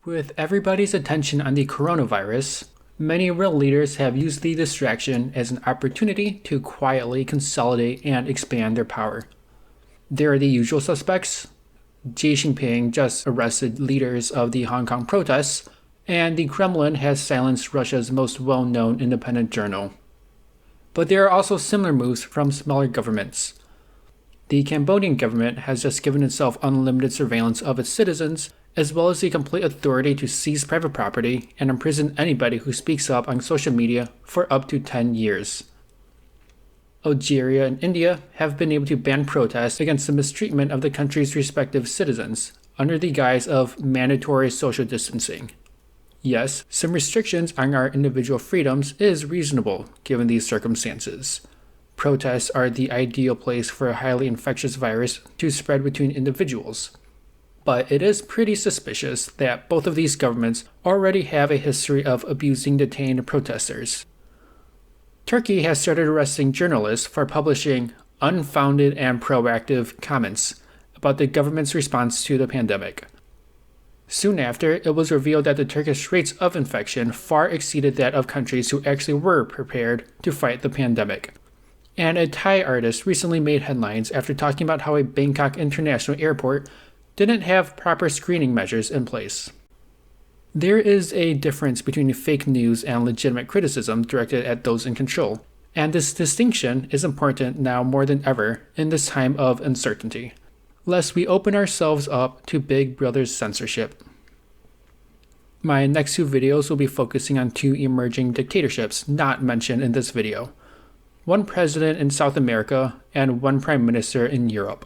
With everybody's attention on the coronavirus, many world leaders have used the distraction as an opportunity to quietly consolidate and expand their power. There are the usual suspects. Xi Jinping just arrested leaders of the Hong Kong protests, and the Kremlin has silenced Russia's most well-known independent journal. But there are also similar moves from smaller governments. The Cambodian government has just given itself unlimited surveillance of its citizens, as well as the complete authority to seize private property and imprison anybody who speaks up on social media for up to 10 years. Algeria and India have been able to ban protests against the mistreatment of the country's respective citizens under the guise of mandatory social distancing. Yes, some restrictions on our individual freedoms is reasonable given these circumstances. Protests are the ideal place for a highly infectious virus to spread between individuals. But it is pretty suspicious that both of these governments already have a history of abusing detained protesters. Turkey has started arresting journalists for publishing unfounded and proactive comments about the government's response to the pandemic. Soon after, it was revealed that the Turkish rates of infection far exceeded that of countries who actually were prepared to fight the pandemic. And a Thai artist recently made headlines after talking about how a Bangkok international airport didn't have proper screening measures in place. There is a difference between fake news and legitimate criticism directed at those in control, and this distinction is important now more than ever in this time of uncertainty, lest we open ourselves up to Big Brother's censorship. My next two videos will be focusing on two emerging dictatorships not mentioned in this video, one president in South America and one prime minister in Europe.